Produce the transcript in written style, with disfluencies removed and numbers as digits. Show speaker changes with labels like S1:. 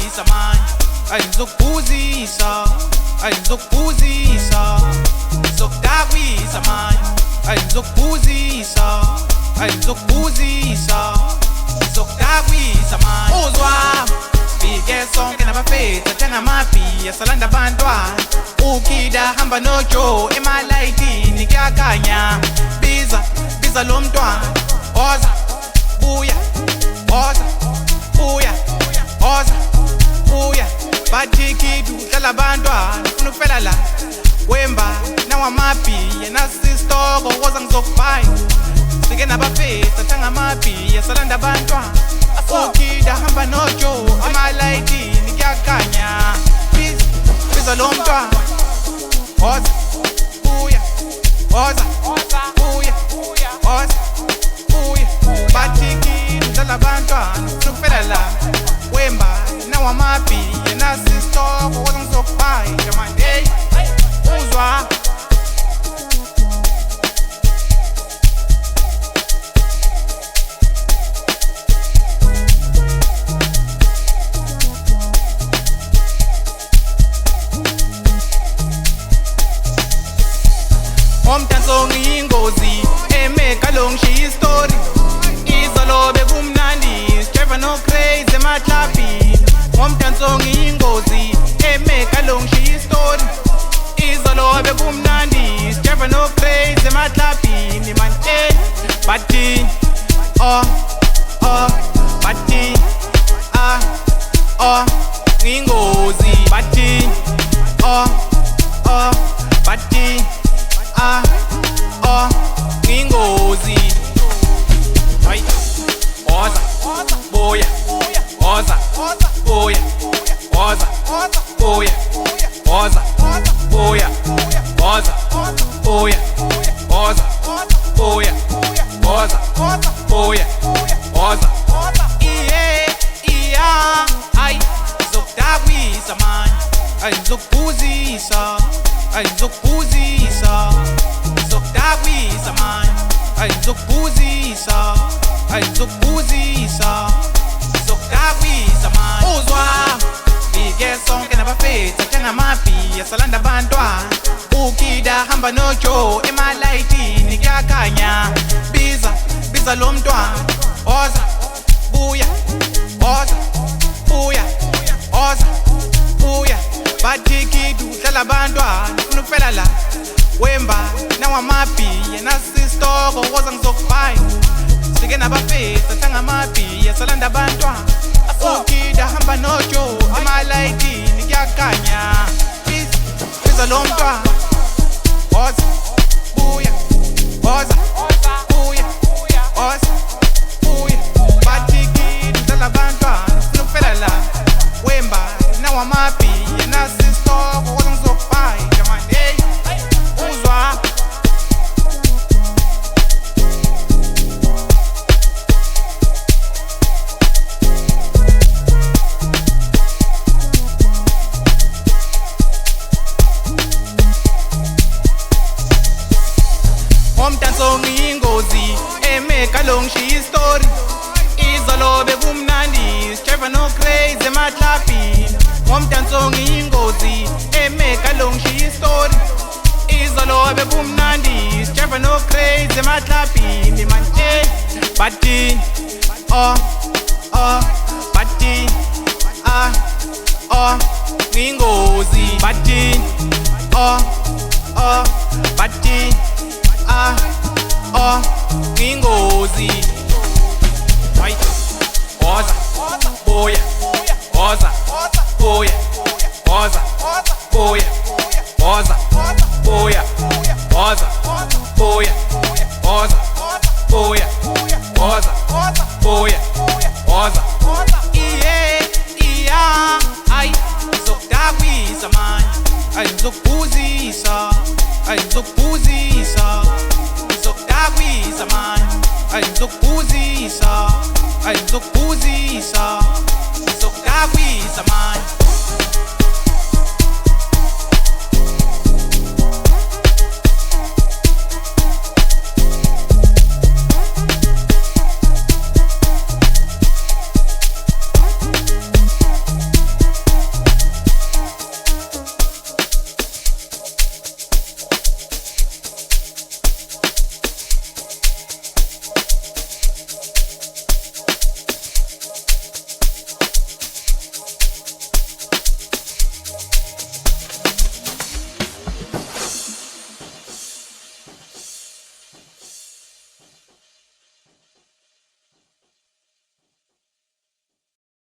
S1: ngizokudabwisa manje, ayi ngizokubhuzisa, ayi ngizokubhuzisa, ngizokudabwisa manje, ayi ngizokubhuzisa, ayi ngizokubhuzisa, ngizokudabwisa manje. Uzwa fike sonke nabafethu athenga amabhiya salanda abantwana, ukida hamba noJoe emalayitini kuyakhanya, biza lo mntwana, oza buya, oza buya, oza buya, bathi kidu hlala abantwana ufuna ukufela la wemba nawamabhiya nasistoko koza ngizokubhaya, fike nabafethu athenga amabhiya salanda abantwana, ukida hamba noJoe emalayitini kuyakhanya, biza lo mntwana, oza buya, oza buya, oza buya, bathi kidu hlala abantwana ufuna ukufela la wemba nawamabhiya nasistoko koza ngizokubhaya manje. Hey, uzwa umdanso ngiyingozi eMegalo ngishiya istori, izolo bekumnandi sijayiva no crazy emaklabhini. Umdanso ngiyingozi eMegalo ngishiya istori, izolo bekumnandi sijayiva no crazy emaklabhini manje. Bathi bathi ngiyingozi, bathi bathi ngiyingozi, hayi oza buya, oza buya, oza buya, oza buya, oza buya, oza buya, oza buya, oza iya, ayi ngizokudabwisa manje, ayi ngizokubhuzisa, ayi ngizokubhuzisa, ngizokudabwisa manje, ayi ngizokubhuzisa, ayi ngizokubhuzisa, ngizokudabwisa manje. Uzwa fike sonke nabafethu athenga amabhiya salanda abantwana, ukida hamba noJoe emalayitini kuyakhanya, biza lo mntwana, oza buya, oza buya, oza buya, bathi kidu hlala abantwana ufuna ukufela la wemba nawamabhiya nasistoko koza ngizokubhaya, sifike nabafethu athenga amabhiya salanda abantwana, ukida hamba noJoe emalayitini kuyakhanya, biza lo mntwana, oza buya, oza buya, oza buya, bathi kidu hlala abantwana ufuna ukufela la wemba nawamabhiya nasistoko koza ngizokubhaya manje. Uzwa umdanso ngiyingozi eMegalo ngishiya istori, izolo bekumnandi sijayiva no crazy emaklabhini. Umdanso ngiyingozi eMegalo ngishiya istori, izolo bekumnandi sijayiva no crazy emaklabhini manje. Bathi bathi ngiyingozi, bathi bathi ngiyingozi, hayi oza buya, oza buya, oza buya, oza buya, oza buya, oza buya, oza buya, oza iya, ayi ngizokudabwisa manje, ayi ngizokubhuzisa, ayi ngizokubhuzisa, ngizokudabwisa manje, ayi ngizokubhuzisa, ayi ngizokubhuzisa, ngizokudabwisa manje.